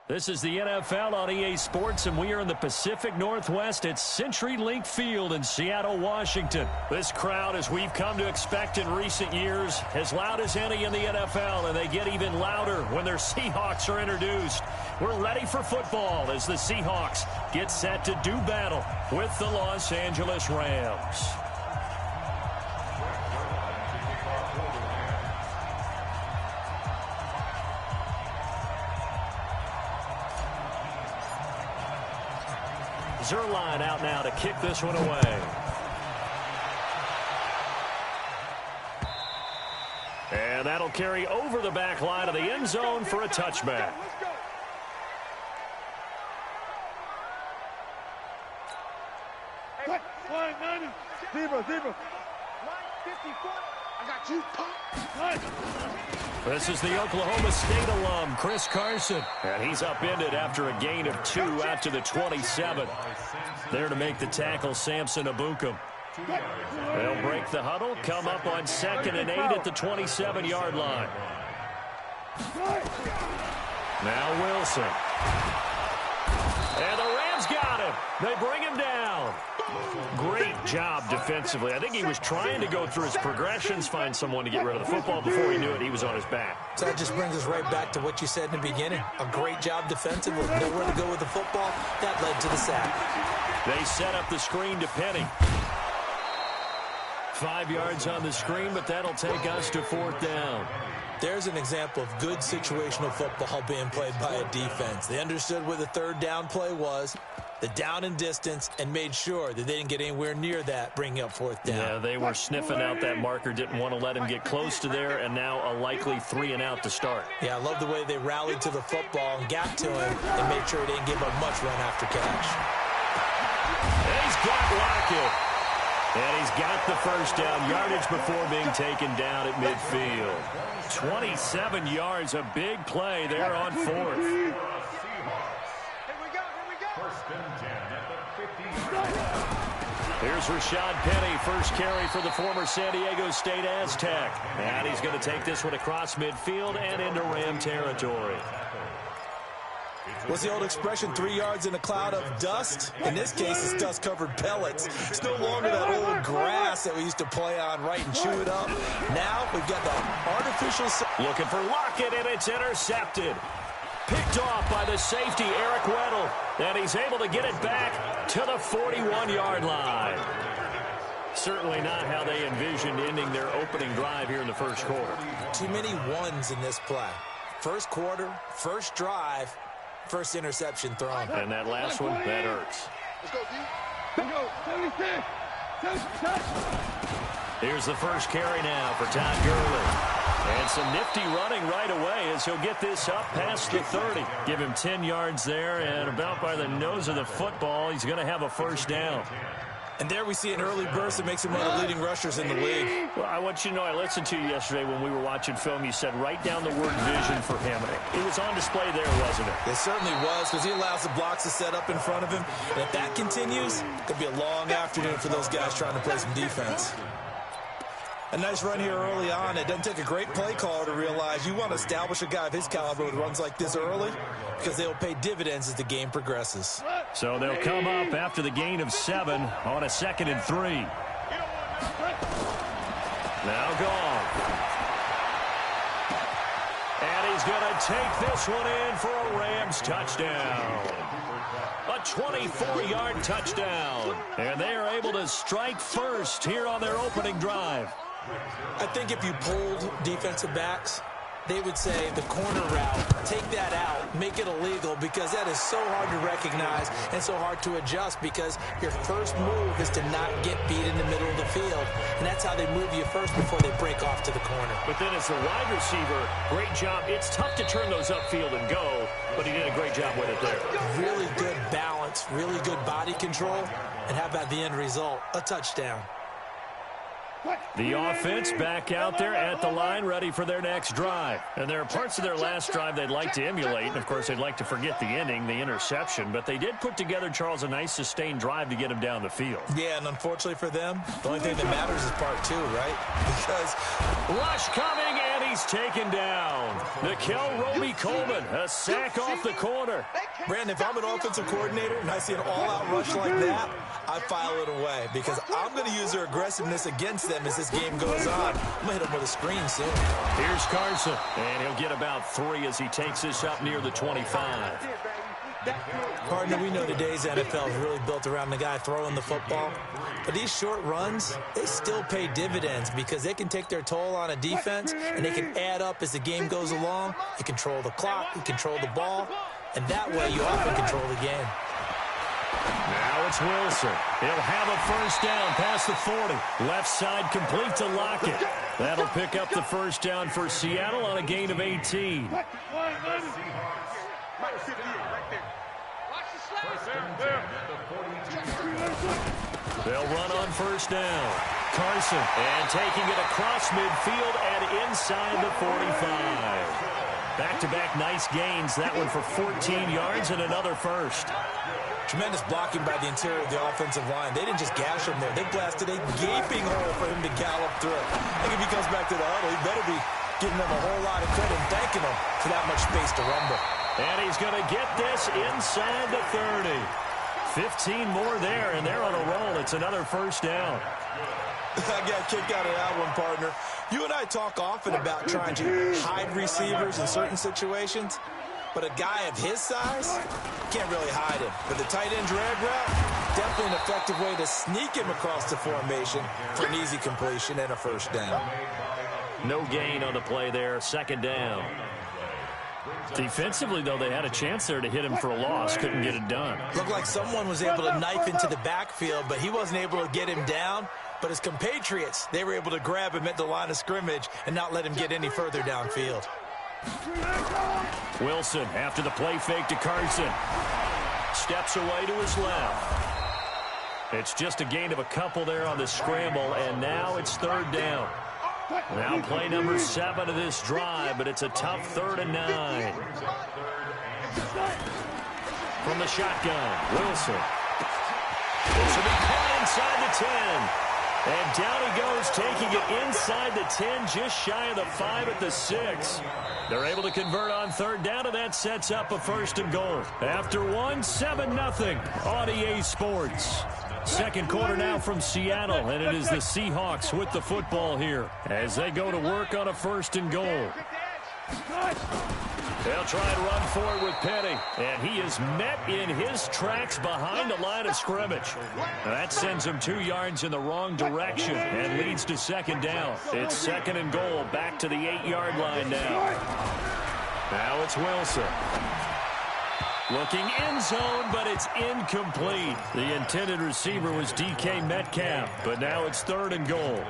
This is the NFL on EA Sports, and we are in the Pacific Northwest at CenturyLink Field in Seattle, Washington. This crowd, as we've come to expect in recent years, as loud as any in the NFL, and they get even louder when their Seahawks are introduced. We're ready for football as the Seahawks get set to do battle with the Los Angeles Rams. Zerline out now to kick this one away. And that'll carry over the back line of the end zone for a touchback. This is the Oklahoma State alum, Chris Carson. And he's upended after a gain of 2 out to the 27. There to make the tackle, Samson Abukum. They'll break the huddle, come up on 2nd and 8 at the 27-yard line. Now Wilson. And the Rams got him. They bring him down. Great job defensively. I think he was trying to go through his progressions, find someone to get rid of the football. Before he knew it, he was on his back. So that just brings us right back to what you said in the beginning. A great job defensively. Nowhere to go with the football. That led to the sack. They set up the screen to Penny. 5 yards on the screen, but that'll take us to 4th down. There's an example of good situational football being played by a defense. They understood what the 3rd down play was, the down and distance, and made sure that they didn't get anywhere near that, bringing up 4th down. Yeah, they were sniffing out that marker, didn't want to let him get close to there, and now a likely 3 and out to start. Yeah, I love the way they rallied to the football and got to him and made sure he didn't give up much run after catch. He's got Lockett. And he's got the first down yardage before being taken down at midfield. 27 yards, a big play there on 4th. Here's Rashad Penny, first carry for the former San Diego State Aztec. And he's going to take this one across midfield and into Ram territory. What's the old expression, 3 yards in a cloud of dust? In this case, it's dust-covered pellets. It's no longer that old grass that we used to play on, right, and chew it up. Now we've got the artificial... Looking for Lockett, and it's intercepted. Picked off by the safety, Eric Weddle. And he's able to get it back to the 41-yard line. Certainly not how they envisioned ending their opening drive here in the first quarter. Too many ones in this play. First quarter, first drive, first interception thrown. And that last one, that hurts. Here's the first carry now for Todd Gurley. And some nifty running right away as he'll get this up past the 30. Give him 10 yards there, and about by the nose of the football, he's going to have a first down. And there we see an early burst that makes him one of the leading rushers in the league. Well, I want you to know, I listened to you yesterday when we were watching film. You said write down the word vision for him. It was on display there, wasn't it? It certainly was, because he allows the blocks to set up in front of him. And if that continues, it could be a long afternoon for those guys trying to play some defense. A nice run here early on. It doesn't take a great play caller to realize you want to establish a guy of his caliber who runs like this early, because they'll pay dividends as the game progresses. So they'll come up after the gain of 7 on a 2nd and 3. Now gone. And he's going to take this one in for a Rams touchdown. A 24-yard touchdown. And they are able to strike first here on their opening drive. I think if you polled defensive backs, they would say the corner route, take that out, make it illegal, because that is so hard to recognize and so hard to adjust, because your first move is to not get beat in the middle of the field, and that's how they move you first before they break off to the corner. But then as the wide receiver, great job. It's tough to turn those upfield and go, but he did a great job with it there. Really good balance, really good body control, and how about the end result? A touchdown. The offense back out there at the line, ready for their next drive. And there are parts of their last drive they'd like to emulate. And, of course, they'd like to forget the ending, the interception. But they did put together, Charles, a nice sustained drive to get him down the field. Yeah, and unfortunately for them, the only thing that matters is part 2, right? Because rush coming, and he's taken down. Nickel Roby-Coleman, a sack off the corner. Brandon, if I'm an offensive coordinator and I see an all-out rush like that, I file it away because I'm going to use their aggressiveness against them as this game goes on. I'm going to hit them with a screen soon. Here's Carson, and he'll get about 3 as he takes this up near the 25. Partner, we know today's NFL is really built around the guy throwing the football. But these short runs, they still pay dividends because they can take their toll on a defense, and they can add up as the game goes along. You control the clock, you control the ball, and that way you often control the game. Now it's Wilson. He'll have a first down past the 40. Left side complete to Lockett. That'll pick up the first down for Seattle on a gain of 18. They'll run on first down. Carson, and taking it across midfield and inside the 45. Back-to-back nice gains. That one for 14 yards and another first. Tremendous blocking by the interior of the offensive line. They didn't just gash him there. They blasted a gaping hole for him to gallop through. I think if he comes back to the huddle, he better be giving them a whole lot of credit and thanking them for that much space to rumble. And he's going to get this inside the 30. 15 more there, and they're on a roll. It's another first down. I got a kick out of that one, partner. You and I talk often about trying to hide receivers in certain situations, but a guy of his size can't really hide him. But the tight end drag route, definitely an effective way to sneak him across the formation for an easy completion and a first down. No gain on the play there, second down. Defensively, though, they had a chance there to hit him for a loss. Couldn't get it done. Looked like someone was able to knife into the backfield, but he wasn't able to get him down. But his compatriots, they were able to grab him at the line of scrimmage and not let him get any further downfield. Wilson, after the play fake to Carson, steps away to his left. It's just a gain of a couple there on the scramble, and now it's third down. Now play number 7 of this drive, but it's a tough 3rd and 9. From the shotgun, Wilson. This will be caught inside the 10. And down he goes, taking it inside the 10, just shy of the 5 at the 6. They're able to convert on third down, and that sets up a first and goal. After 7-0 on EA Sports. Second quarter now from Seattle, and it is the Seahawks with the football here as they go to work on a first and goal. They'll try and run forward with Penny, and he is met in his tracks behind the line of scrimmage. Now that sends him 2 yards in the wrong direction and leads to second down. It's second and goal, back to the 8-yard line now. Now it's Wilson. Looking end zone, but it's incomplete. The intended receiver was DK Metcalf, but now it's third and goal.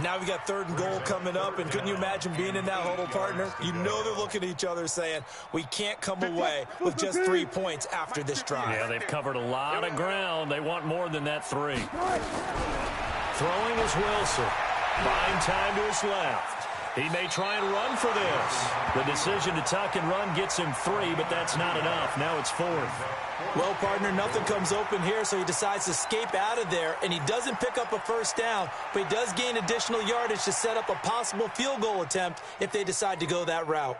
Now we got third and goal coming up, and couldn't you imagine being in that huddle, partner? You know they're looking at each other saying, we can't come away with just 3 points after this drive. Yeah, they've covered a lot of ground. They want more than that 3. Throwing is Wilson. Buying time to his left. He may try and run for this. The decision to tuck and run gets him 3, but that's not enough. Now it's 4th. Well, partner, nothing comes open here, so he decides to escape out of there, and he doesn't pick up a first down, but he does gain additional yardage to set up a possible field goal attempt if they decide to go that route.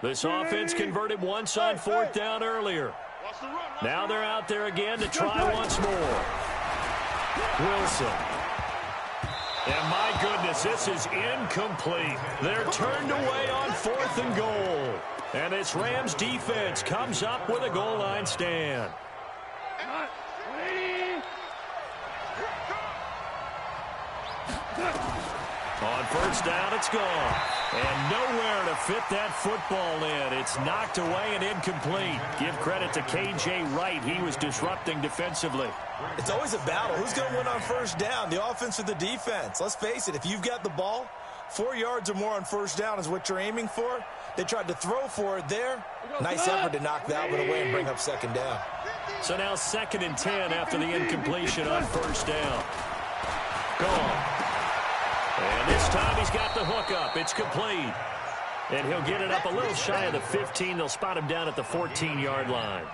This offense converted once on fourth down earlier. Now they're out there again to try once more. Wilson. And my goodness, this is incomplete. They're turned away on 4th and goal. And this Rams defense comes up with a goal line stand. On first down, it's gone. And nowhere to fit that football in. It's knocked away and incomplete. Give credit to K.J. Wright. He was disrupting defensively. It's always a battle. Who's going to win on first down, the offense or the defense? Let's face it, if you've got the ball, 4 yards or more on first down is what you're aiming for. They tried to throw for it there. Nice effort to knock that one away and bring up second down. So now 2nd and 10 after the incompletion on first down. Gone. And this time he's got the hookup. It's complete. And he'll get it up a little shy of the 15. They'll spot him down at the 14-yard line.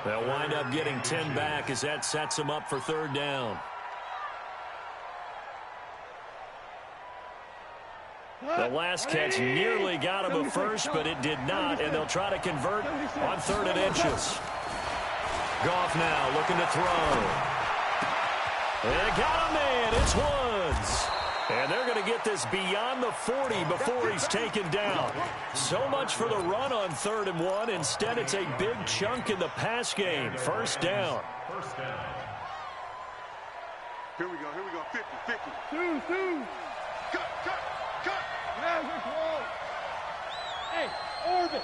They'll wind up getting 10 back as that sets him up for third down. The last catch nearly got him a first, but it did not, and they'll try to convert on 3rd and inches. Goff now looking to throw. And got a man. It's Woods. And they're going to get this beyond the 40 before he's taken down. So much for the run on 3rd and 1. Instead, it's a big chunk in the pass game. First down. Here we go. 50. Two. Cut. Hey, orbit.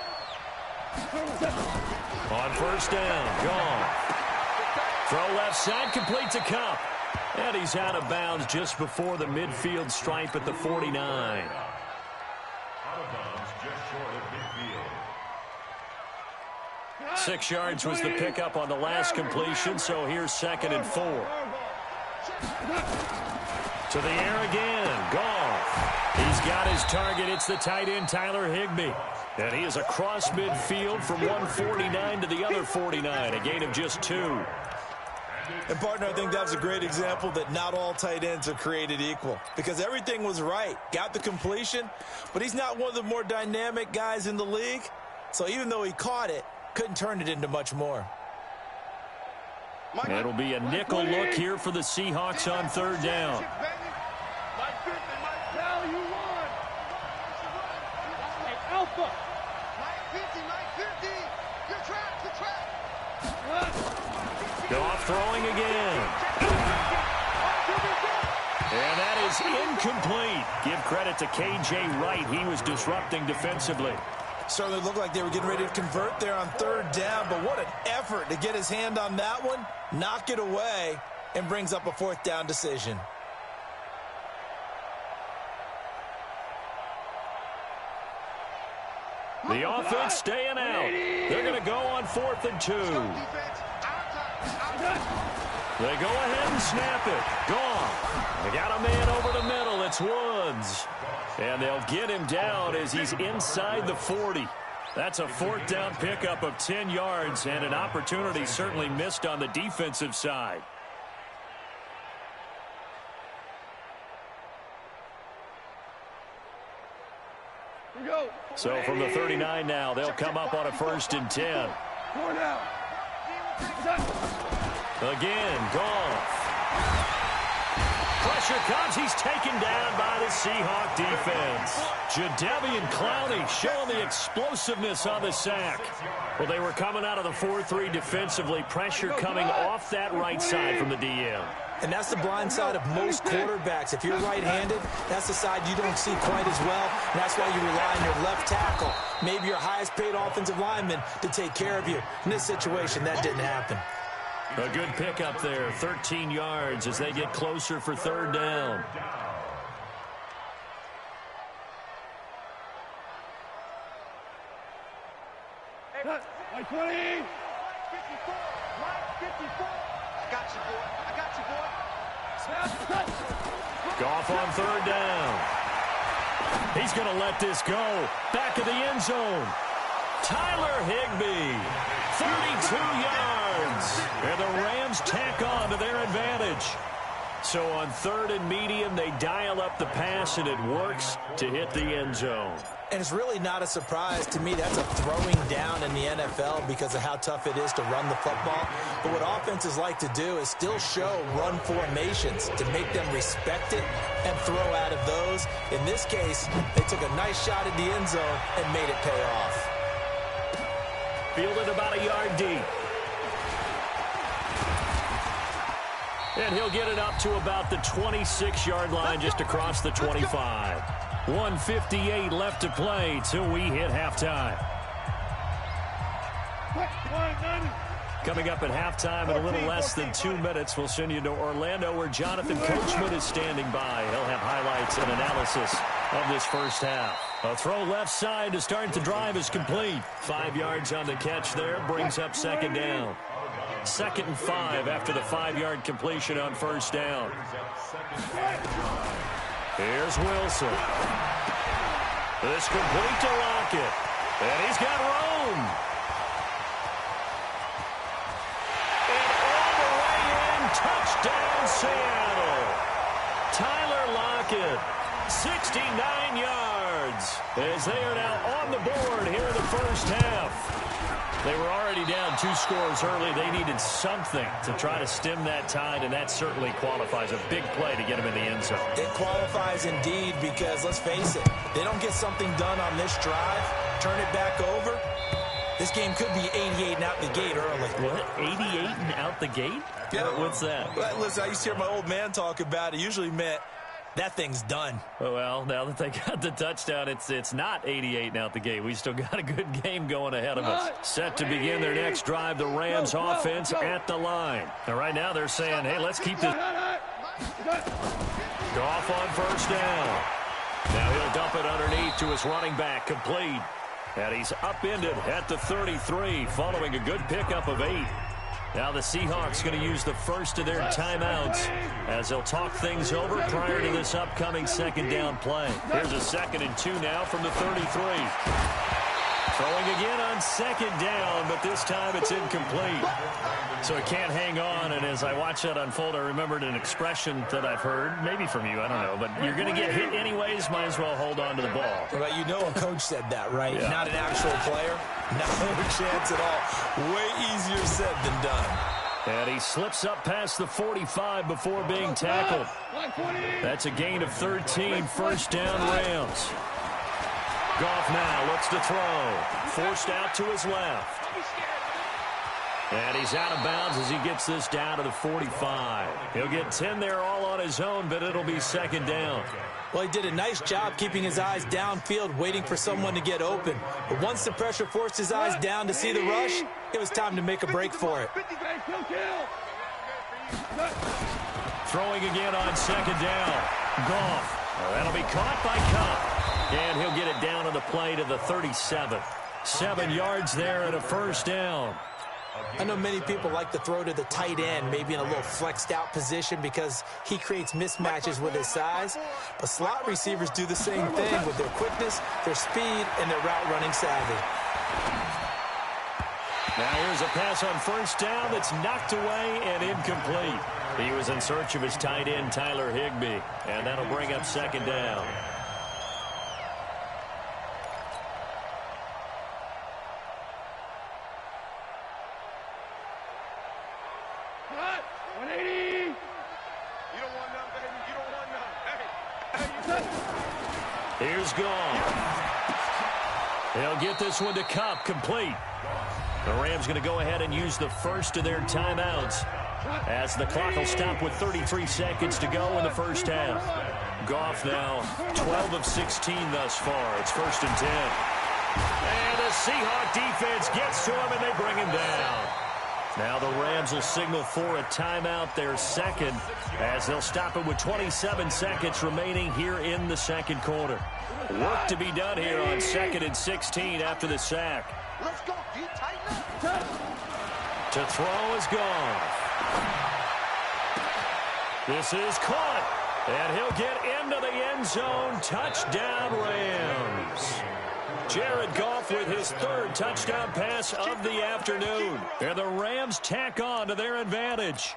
On first down, Goff. Throw left side, completes a Cup. And he's out of bounds just before the midfield stripe at the 49. Out of bounds just short of midfield. 6 yards was the pickup on the last completion, so here's 2nd and 4. To the air again, Goff. He's got his target. It's the tight end, Tyler Higbee. And he is across midfield from 149 to the other 49, a gain of just 2. And, partner, I think that was a great example that not all tight ends are created equal, because everything was right. Got the completion, but he's not one of the more dynamic guys in the league. So even though he caught it, couldn't turn it into much more. It'll be a nickel look here for the Seahawks on 3rd down. Alpha. Goff throwing again. And that is incomplete. Give credit to K.J. Wright. He was disrupting defensively. Certainly looked like they were getting ready to convert there on 3rd down, but what an effort to get his hand on that one, knock it away, and brings up a 4th down decision. The offense staying out. They're going to go on 4th and 2. They go ahead and snap it. Goff. They got a man over the middle. It's Woods. And they'll get him down as he's inside the 40. That's a 4th down pickup of 10 yards and an opportunity certainly missed on the defensive side. So from the 39 now, they'll come up on a 1st and 10. Again, Goff. Pressure comes. He's taken down by the Seahawk defense. Jadeveon Clowney showing the explosiveness on the sack. Well, they were coming out of the 4-3 defensively. Pressure coming off that right side from the DM. And that's the blind side of most quarterbacks. If you're right-handed, that's the side you don't see quite as well. And that's why you rely on your left tackle, maybe your highest-paid offensive lineman, to take care of you. In this situation, that didn't happen. A good pickup there, 13 yards as they get closer for 3rd down. Hey, 20. 54. I got you, boy. Goff on 3rd down. He's going to let this go. Back of the end zone. Tyler Higbee, 32 yards. And the Rams tack on to their advantage. So on 3rd and medium, they dial up the pass, and it works to hit the end zone. And it's really not a surprise to me. That's a throwing down in the NFL because of how tough it is to run the football. But what offenses like to do is still show run formations to make them respect it and throw out of those. In this case, they took a nice shot at the end zone and made it pay off. Fielded about a yard deep. And he'll get it up to about the 26-yard line, just across the 25. 1:58 left to play till we hit halftime. Coming up at halftime in a little less than 2 minutes, we'll send you to Orlando where Jonathan Coachman is standing by. He'll have highlights and analysis of this first half. A throw left side to start the drive is complete. 5 yards on the catch there, brings up 2nd down. 2nd and 5 after the 5-yard completion on 1st down. Here's Wilson. This complete to Lockett. And he's got room. And all the way in, touchdown Seattle. Tyler Lockett, 69 yards, as they are now on the board here in the first half. They were already down 2 scores early. They needed something to try to stem that tide, and that certainly qualifies. A big play to get them in the end zone. It qualifies indeed because, let's face it, they don't get something done on this drive, turn it back over, this game could be 88 and out the gate early. What? 88 and out the gate? Yeah. What's that? Well, listen, I used to hear my old man talk about it. Usually meant that thing's done. Well, now that they got the touchdown, it's not 88 and out the gate. We still got a good game going ahead of us. Set to begin their next drive, the Rams offense at the line. And right now they're saying, hey, let's keep this. Goff on first down. Now he'll dump it underneath to his running back, complete. And he's upended at the 33, following a good pickup of 8. Now the Seahawks going to use the first of their timeouts as they'll talk things over prior to this upcoming second down play. Here's a 2nd and 2 now from the 33. Throwing again on second down, but this time it's incomplete. So it can't hang on, and as I watch that unfold, I remembered an expression that I've heard, maybe from you, I don't know, but you're going to get hit anyways, might as well hold on to the ball. Well, you know a coach said that, right? Yeah. Not an actual player. No chance at all. Way easier said than done. And he slips up past the 45 before being tackled. That's a gain of 13, first down Rams. Goff now looks to throw. Forced out to his left. And he's out of bounds as he gets this down to the 45. He'll get 10 there all on his own, but it'll be second down. Well, he did a nice job keeping his eyes downfield, waiting for someone to get open. But once the pressure forced his eyes down to see the rush, it was time to make a break for it. Throwing again on second down. Goff. That'll be caught by Cup. And he'll get it down on the play to the 37. 7 yards there and a first down. I know many people like to throw to the tight end, maybe in a little flexed out position because he creates mismatches with his size. But slot receivers do the same thing with their quickness, their speed, and their route running savvy. Now here's a pass on first down that's knocked away and incomplete. He was in search of his tight end, Tyler Higbee, and that'll bring up second down. Here's Goff. They'll get this one to Cup, complete. The Rams going to go ahead and use the first of their timeouts as the clock will stop with 33 seconds to go in the first half. Goff now 12 of 16 thus far. It's 1st and 10. And the Seahawk defense gets to him and they bring him down. Now the Rams will signal for a timeout, their second, as they'll stop it with 27 seconds remaining here in the second quarter. Work to be done here on 2nd and 16 after the sack. Let's go, D. Tighten up. To throw is Goff. This is caught, and he'll get into the end zone. Touchdown, Rams. Jared Goff with his 3rd touchdown pass of the afternoon. And the Rams tack on to their advantage.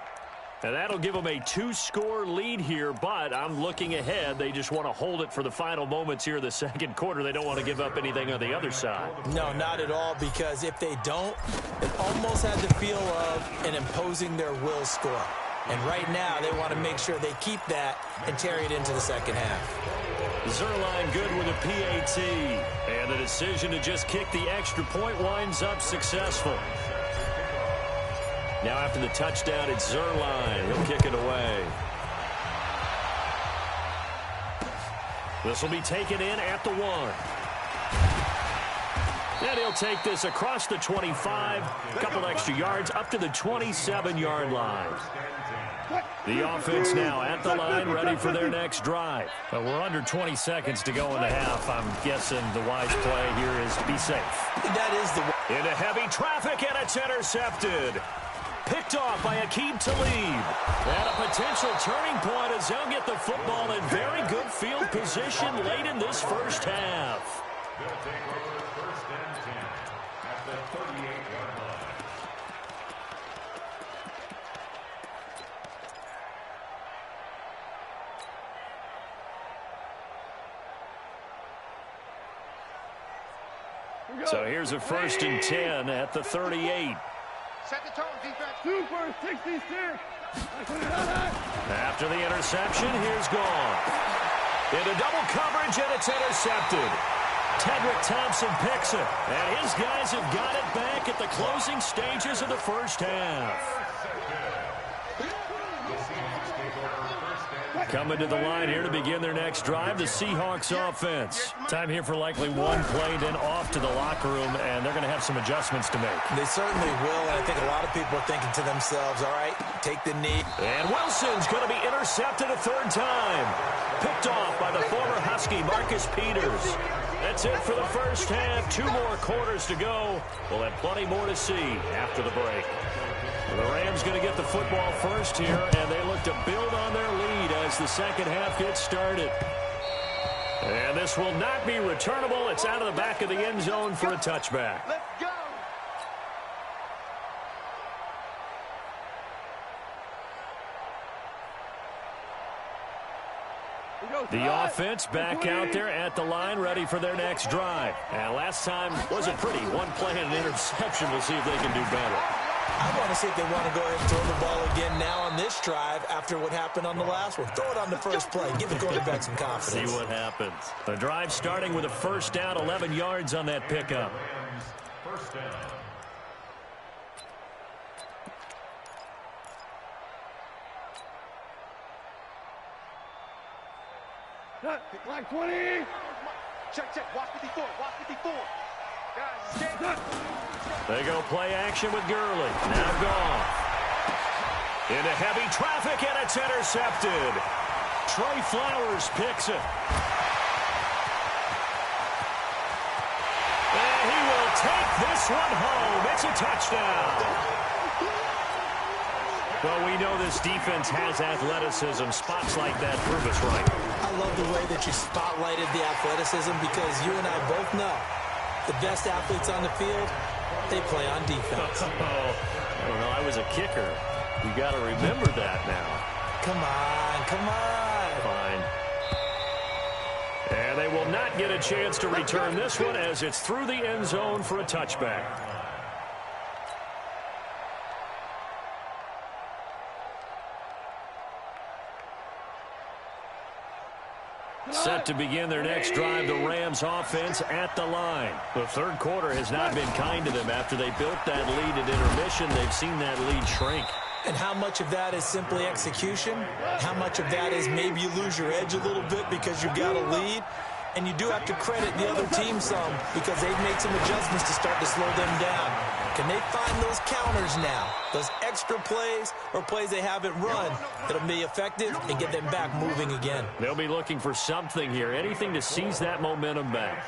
And that'll give them a 2-score lead here, but I'm looking ahead. They just want to hold it for the final moments here in the second quarter. They don't want to give up anything on the other side. No, not at all, because if they don't, it almost had the feel of an imposing their will score. And right now, they want to make sure they keep that and carry it into the second half. Zerline good with a PAT. And the decision to just kick the extra point winds up successful. Now after the touchdown, it's Zerline. He'll kick it away. This will be taken in at the 1. And he'll take this across the 25. A couple extra yards up to the 27-yard line. The offense now at the line, ready for their next drive. But we're under 20 seconds to go in the half. I'm guessing the wise play here is be safe. That is the... Into heavy traffic, and it's intercepted. Picked off by Aqib Talib. And a potential turning point as they'll get the football in very good field position late in this first half. So here's a 1st and 10 at the 38. Set the tone, defense. Super 66. After the interception, here's gone. Into double coverage, and it's intercepted. Tedrick Thompson picks it, and his guys have got it back at the closing stages of the first half. Coming to the line here to begin their next drive, the Seahawks offense. Time here for likely one play, then off to the locker room, and they're going to have some adjustments to make. They certainly will, and I think a lot of people are thinking to themselves, all right, take the knee. And Wilson's going to be intercepted a 3rd time. Picked off by the former Husky, Marcus Peters. That's it for the first half. 2 more quarters to go. We'll have plenty more to see after the break. The Rams going to get the football first here, and they look to build on their lead as the second half gets started. And this will not be returnable. It's out of the back of the end zone for a touchback. Let's go. The offense back out there at the line, ready for their next drive. And last time wasn't pretty. 1 play and an interception. We'll see if they can do better. I want to see if they want to go ahead and throw the ball again now on this drive after what happened on the last one. Throw it on the first play. Give the quarterback some confidence. See what happens. The drive starting with a 1st down, 11 yards on that pickup. First down. Like 20. Check. Watch 54. Watch 54. Guys, stay. They go play action with Gurley. Now gone. Into heavy traffic, and it's intercepted. Trey Flowers picks it. And he will take this one home. It's a touchdown. Well, we know this defense has athleticism. Spots like that prove us right. I love the way that you spotlighted the athleticism because you and I both know the best athletes on the field, they play on defense. I don't know. I was a kicker. You got to remember that now. Come on. Fine. And they will not get a chance to return this one as it's through the end zone for a touchback. Set to begin their next drive, the Rams offense at the line. The 3rd quarter has not been kind to them. After they built that lead at intermission, they've seen that lead shrink. And how much of that is simply execution? How much of that is maybe you lose your edge a little bit because you've got a lead? And you do have to credit the other team some because they've made some adjustments to start to slow them down. Can they find those counters now? Those extra plays or plays they haven't run that'll be effective and get them back moving again. They'll be looking for something here, anything to seize that momentum back.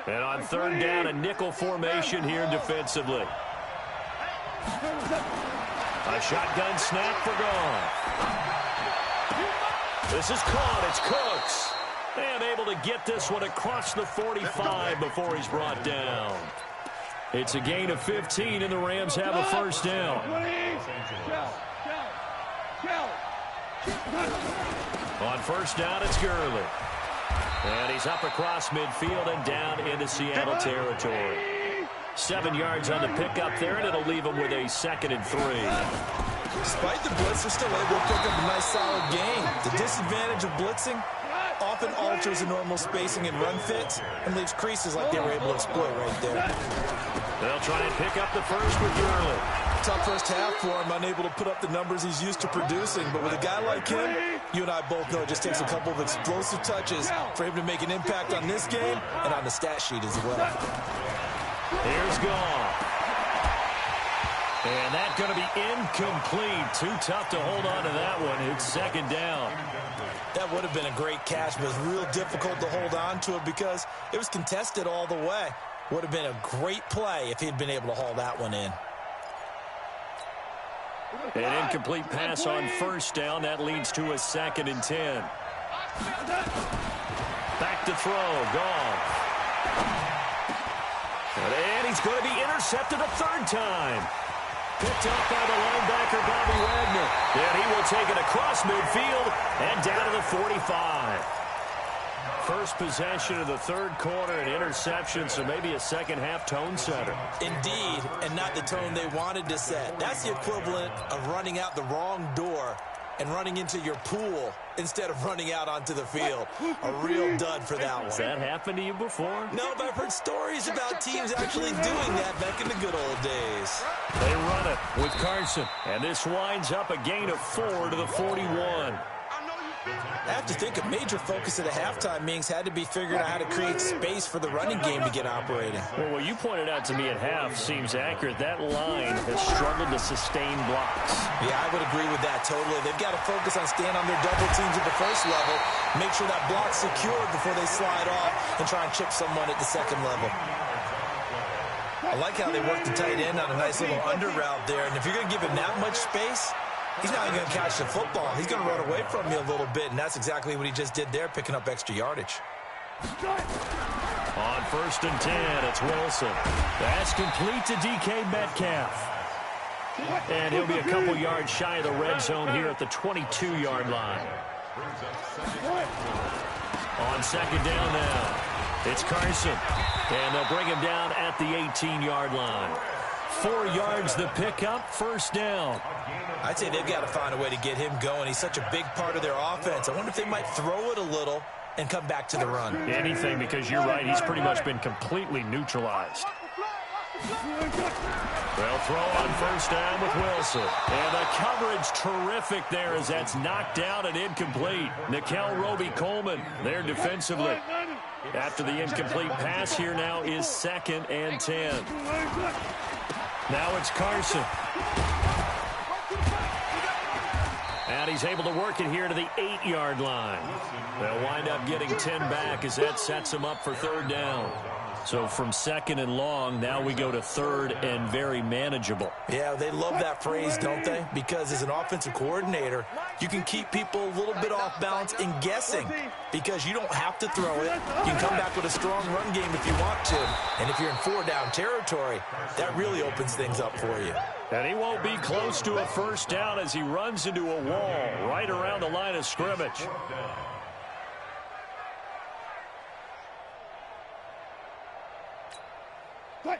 And on 3rd down, a nickel formation here defensively. A shotgun snap for gone. This is caught. It's Cooks. And able to get this one across the 45 before he's brought down. It's a gain of 15, and the Rams have a 1st down. On 1st down, it's Gurley. And he's up across midfield and down into Seattle territory. 7 yards on the pickup there, and it'll leave him with a 2nd and 3. Despite the blitz, they're still able to pick up a nice solid gain. The disadvantage of blitzing often alters the normal spacing and run fits and leaves creases like they were able to exploit right there. They'll try and pick up the first with Gurley. Tough first half for him, unable to put up the numbers he's used to producing. But with a guy like him, you and I both know it just takes a couple of explosive touches for him to make an impact on this game and on the stat sheet as well. Here's Goff. And that's going to be incomplete. Too tough to hold on to that one. It's 2nd down. That would have been a great catch, but it was real difficult to hold on to it because it was contested all the way. Would have been a great play if he'd been able to haul that one in. An incomplete pass on 1st down. That leads to a 2nd and 10. Back to throw. Goff. And he's going to be intercepted a 3rd time. Picked up by the linebacker, Bobby Wagner. And he will take it across midfield and down to the 45. First possession of the third quarter, an interception, so maybe a second-half tone setter. Indeed, and not the tone they wanted to set. That's the equivalent of running out the wrong door and running into your pool instead of running out onto the field. A real dud for that one. Has that happened to you before? No, but I've heard stories about teams actually doing that back in the good old days. They run it with Carson, and this winds up a gain of 4 to the 41. I have to think a major focus at the halftime meetings had to be figuring out how to create space for the running game to get operating. Well, what you pointed out to me at half seems accurate. That line has struggled to sustain blocks. Yeah, I would agree with that totally. They've got to focus on staying on their double teams at the first level, make sure that block's secured before they slide off and try and chip someone at the second level. I like how they work the tight end on a nice little under route there, and if you're going to give him that much space, he's not even going to catch the football. He's going to run away from you a little bit, and that's exactly what he just did there, picking up extra yardage. On 1st and 10, it's Wilson. That's complete to DK Metcalf. And he'll be a couple yards shy of the red zone here at the 22-yard line. On 2nd down now, it's Carson. And they'll bring him down at the 18-yard line. 4 yards the pickup, 1st down. I'd say they've got to find a way to get him going. He's such a big part of their offense. I wonder if they might throw it a little and come back to the run. Anything, because you're right, he's pretty much been completely neutralized. They'll throw on 1st down with Wilson. And the coverage terrific there as that's knocked down and incomplete. Nickel Roby-Coleman there defensively. After the incomplete pass, here now is 2nd and 10. Now it's Carson. And he's able to work it here to the 8-yard line. They'll wind up getting 10 back as that sets him up for 3rd down. So from 2nd and long, now we go to 3rd and very manageable. Yeah, they love that phrase, don't they? Because as an offensive coordinator, you can keep people a little bit off balance and guessing because you don't have to throw it. You can come back with a strong run game if you want to. And if you're in 4-down territory, that really opens things up for you. And he won't be close to a 1st down as he runs into a wall right around the line of scrimmage.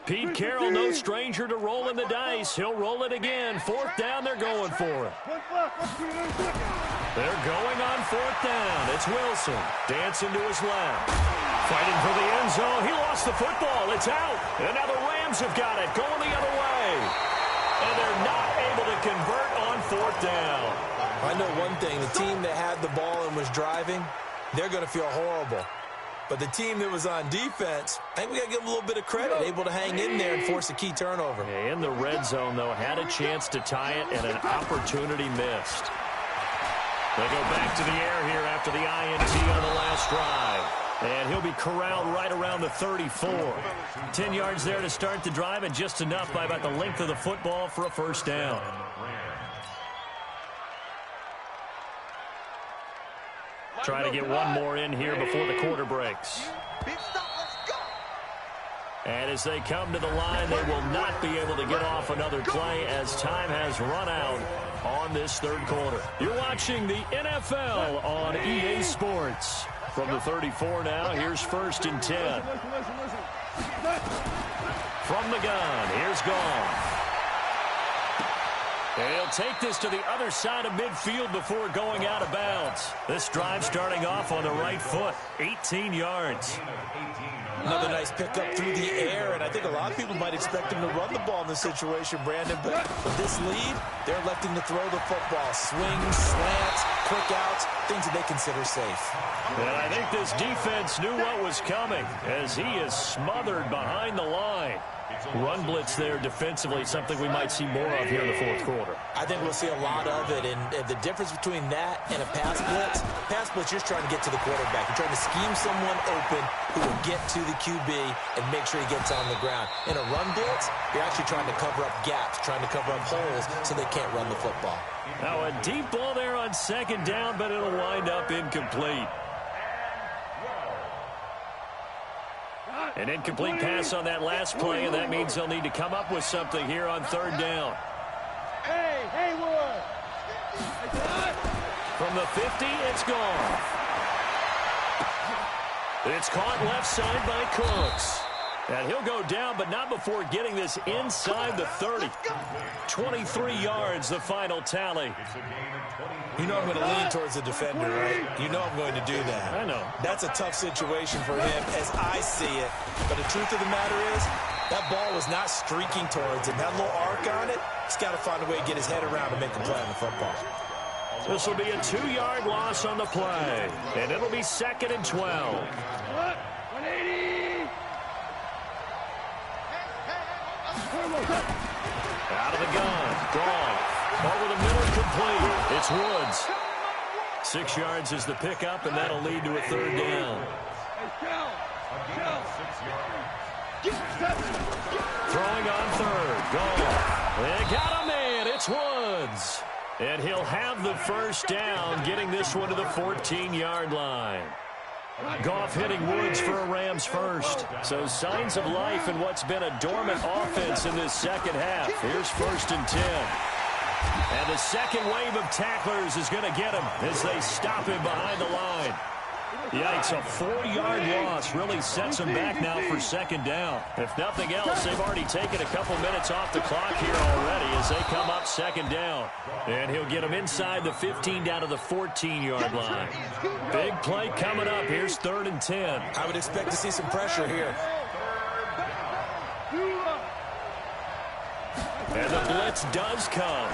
Pete Carroll, no stranger to rolling the dice. He'll roll it again. 4th down, they're going for it. They're going on 4th down. It's Wilson. Dancing to his left. Fighting for the end zone. He lost the football. It's out. And now the Rams have got it. Going the other way. And they're not able to convert on 4th down. I know one thing. The team that had the ball and was driving, they're going to feel horrible. But the team that was on defense, I think we got to give them a little bit of credit, able to hang in there and force a key turnover. In the red zone, though, had a chance to tie it and an opportunity missed. They go back to the air here after the INT on the last drive. And he'll be corralled right around the 34. 10 yards there to start the drive and just enough by about the length of the football for a 1st down. Try to get one more in here before the quarter breaks. And as they come to the line, they will not be able to get off another play as time has run out on this 3rd quarter. You're watching the NFL on EA Sports. From the 34 now, here's 1st and 10. From the gun, here's Goff. And he'll take this to the other side of midfield before going out of bounds. This drive starting off on the right foot, 18 yards. Another nice pickup through the air, and I think a lot of people might expect him to run the ball in this situation, Brandon, but with this lead, they're electing to throw the football. Swings, slants, quick outs, things that they consider safe. And I think this defense knew what was coming as he is smothered behind the line. Run blitz there defensively, something we might see more of here in the 4th quarter. I think we'll see a lot of it, and the difference between that and a pass blitz, you're just trying to get to the quarterback. You're trying to scheme someone open who will get to the QB and make sure he gets on the ground. In a run blitz, you're actually trying to cover up gaps, trying to cover up holes so they can't run the football. Now a deep ball there on 2nd down, but it'll wind up incomplete. An incomplete pass on that last play, and that means they'll need to come up with something here on 3rd down. Hey, Haywood! From the 50, it's gone. It's caught left side by Cooks. And he'll go down, but not before getting this inside the 30. 23 yards, the final tally. You know I'm going to lean towards the defender, right? You know I'm going to do that. I know. That's a tough situation for him as I see it. But the truth of the matter is, that ball was not streaking towards him. That little arc on it, he's got to find a way to get his head around to make a play on the football. This will be a 2-yard loss on the play. And it'll be 2nd and 12. 180. Out of the gun. Goff. Over the middle, complete. It's Woods. 6 yards is the pickup, and that'll lead to a 3rd down. Throwing on 3rd. Goff. They got a man. It's Woods. And he'll have the 1st down, getting this one to the 14-yard line. Goff hitting Woods for a Rams 1st. So signs of life in what's been a dormant offense in this second half. Here's 1st and 10. And the second wave of tacklers is going to get him as they stop him behind the line. Yikes, a 4-yard loss really sets them back now for 2nd down. If nothing else, they've already taken a couple minutes off the clock here already as they come up 2nd down. And he'll get them inside the 15 down to the 14-yard line. Big play coming up. Here's 3rd and 10. I would expect to see some pressure here. And the blitz does come.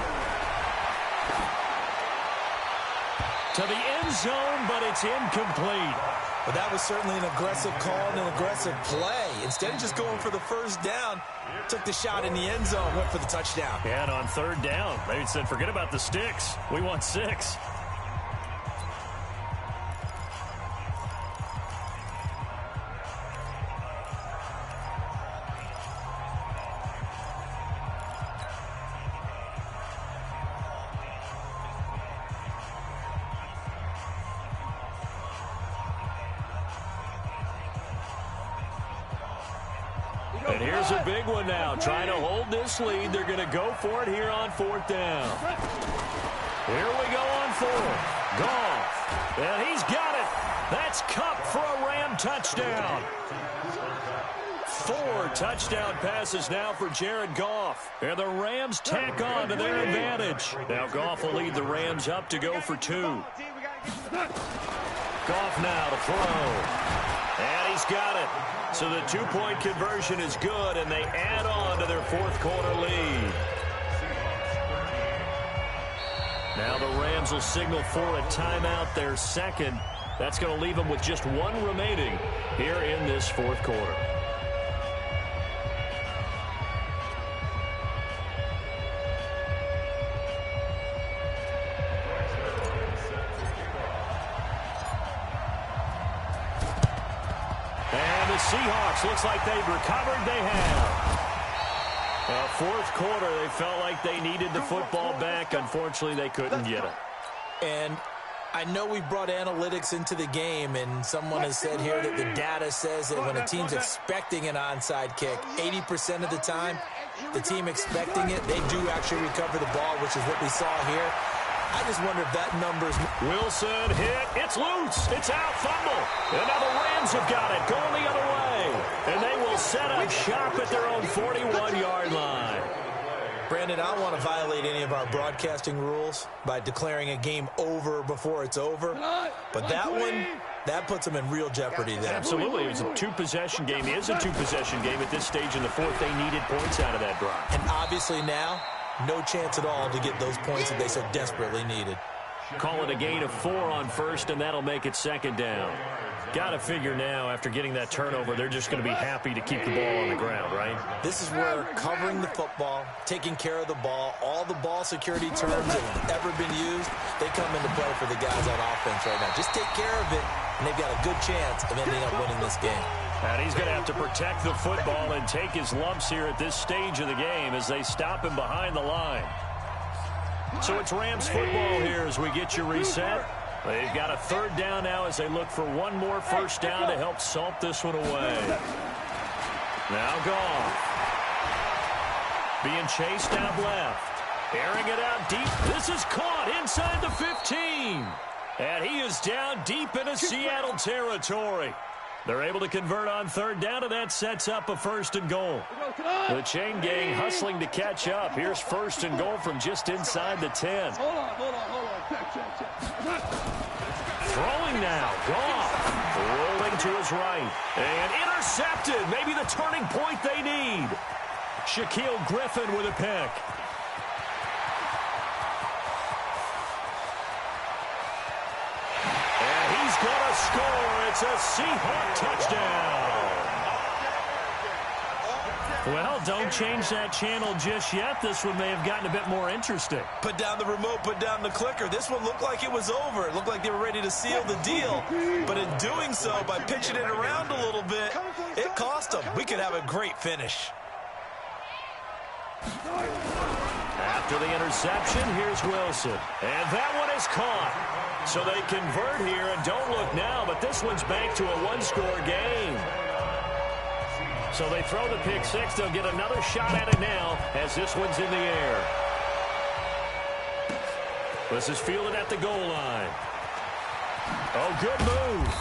To the end zone, but it's incomplete. But that was certainly an aggressive call and an aggressive play. Instead of just going for the 1st down, took the shot in the end zone, went for the touchdown. Yeah, and on 3rd down, they said, forget about the sticks. We want 6. And here's a big one now. Trying to hold this lead. They're going to go for it here on 4th down. Here we go on 4th. Goff. And he's got it. That's Cup for a Ram touchdown. 4 touchdown passes now for Jared Goff. And the Rams tack on to their advantage. Now Goff will lead the Rams up to go for 2. Goff now to throw. And he's got it. So the 2-point conversion is good, and they add on to their 4th quarter lead. Now the Rams will signal for a timeout, their 2nd. That's going to leave them with just 1 remaining here in this 4th quarter. Seahawks, looks like they've recovered. They have. 4th quarter, they felt like they needed the football back. Unfortunately, they couldn't get it. And I know we've brought analytics into the game, and someone has said here that the data says that when a team's expecting an onside kick, 80% of the time, the team expecting it, they do actually recover the ball, which is what we saw here. I just wonder if that number's... Wilson hit. It's loose. It's out. Fumble. And now the Rams have got it. Going the other way. And they will set up shop at their own 41-yard line. Brandon, I don't want to violate any of our broadcasting rules by declaring a game over before it's over. But that one, that puts them in real jeopardy there. Absolutely. It was a 2-possession game. It is a 2-possession game at this stage in the 4th. They needed points out of that drive. And obviously now, no chance at all to get those points that they so desperately needed. Call it a gain of 4 on 1st, and that'll make it 2nd down. Got to figure now, after getting that turnover, they're just going to be happy to keep the ball on the ground, right? This is where covering the football, taking care of the ball, all the ball security terms that have ever been used, they come into play for the guys on offense right now. Just take care of it, and they've got a good chance of ending up winning this game. And he's going to have to protect the football and take his lumps here at this stage of the game as they stop him behind the line. So it's Rams football here as we get you reset. They've got a 3rd down now as they look for 1 more 1st down to help salt this one away. Now Goff. Being chased out left. Airing it out deep. This is caught inside the 15. And he is down deep into Seattle territory. They're able to convert on third down, and that sets up a 1st and goal. The chain gang hustling to catch up. Here's 1st and goal from just inside the 10. Hold on. Check. Throwing now. Goff rolling to his right. And intercepted. Maybe the turning point they need. Shaquille Griffin with a pick. And he's going to score. It's a Seahawk touchdown. Well, don't change that channel just yet. This one may have gotten a bit more interesting. Put down the remote, put down the clicker. This one looked like it was over. It looked like they were ready to seal the deal. But in doing so, by pitching it around a little bit, it cost them. We could have a great finish. After the interception, here's Wilson. And that one is caught. So they convert here, and don't look now, but this one's back to a one-score game. So they throw the pick six. They'll get another shot at it now as this one's in the air. This is fielded at the goal line. Oh, good move.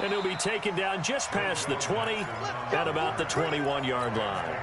And he'll be taken down just past the 20 at about the 21-yard line.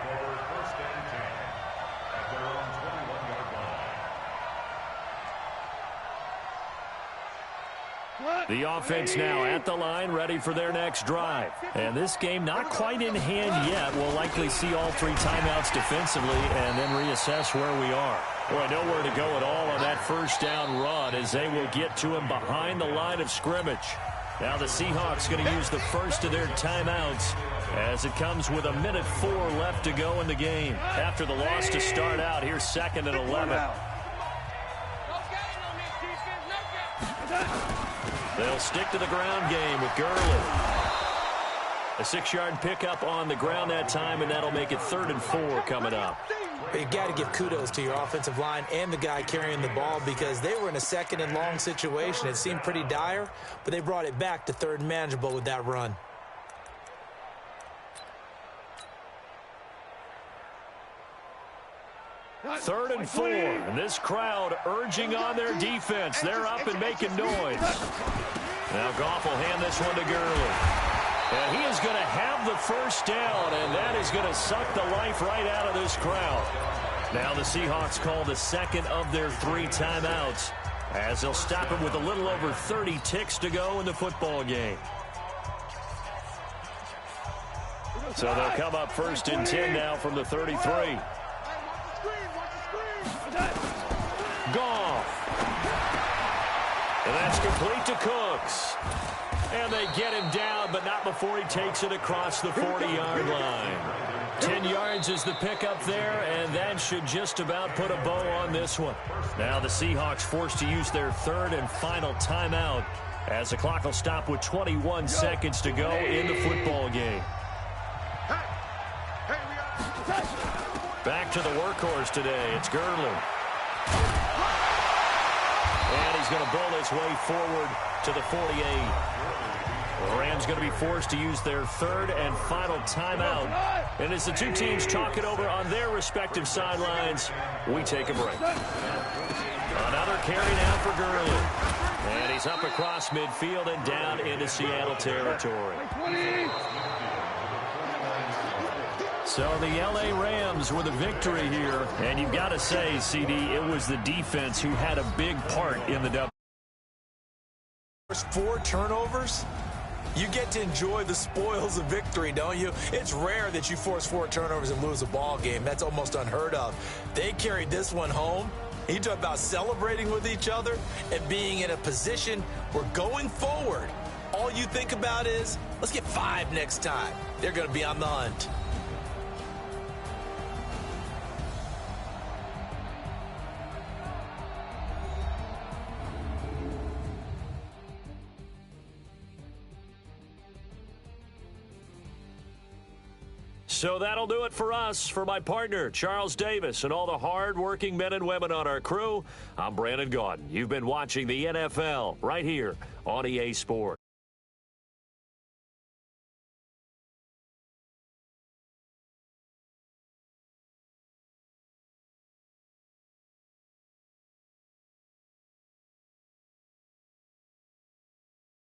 The offense now at the line, ready for their next drive. And this game not quite in hand yet. We'll likely see all 3 timeouts defensively and then reassess where we are. Boy, nowhere to go at all on that first down run as they will get to him behind the line of scrimmage. Now the Seahawks going to use the first of their timeouts as it comes with 1:04 left to go in the game. After the loss to start out, here's 2nd and 11. They'll stick to the ground game with Gurley. A 6-yard pickup on the ground that time, and that'll make it 3rd and 4 coming up. You got to give kudos to your offensive line and the guy carrying the ball because they were in a 2nd and long situation. It seemed pretty dire, but they brought it back to 3rd and manageable with that run. Third and 4, and this crowd urging on their defense. They're up and making noise. Now Goff will hand this one to Gurley. And he is going to have the first down, and that is going to suck the life right out of this crowd. Now the Seahawks call the 2nd of their 3 timeouts as they'll stop him with a little over 30 ticks to go in the football game. So they'll come up 1st and 10 now from the 33. Goff. And that's complete to Cooks. And they get him down, but not before he takes it across the 40-yard line. 10 yards is the pickup there, and that should just about put a bow on this one. Now the Seahawks forced to use their 3rd and final timeout as the clock will stop with 21 seconds to go in the football game. Back to the workhorse today. It's Gurley. And he's going to bowl his way forward to the 48. The Rams going to be forced to use their 3rd and final timeout. And as the 2 teams talk it over on their respective sidelines, we take a break. Another carry now for Gurley. And he's up across midfield and down into Seattle territory. So the L.A. Rams with a victory here. And you've got to say, CD, it was the defense who had a big part in the W. 4 turnovers? You get to enjoy the spoils of victory, don't you? It's rare that you force 4 turnovers and lose a ball game. That's almost unheard of. They carried this one home. You talk about celebrating with each other and being in a position where going forward, all you think about is, let's get 5 next time. They're going to be on the hunt. So that'll do it for us. For my partner, Charles Davis, and all the hard-working men and women on our crew, I'm Brandon Gaudin. You've been watching the NFL right here on EA Sports.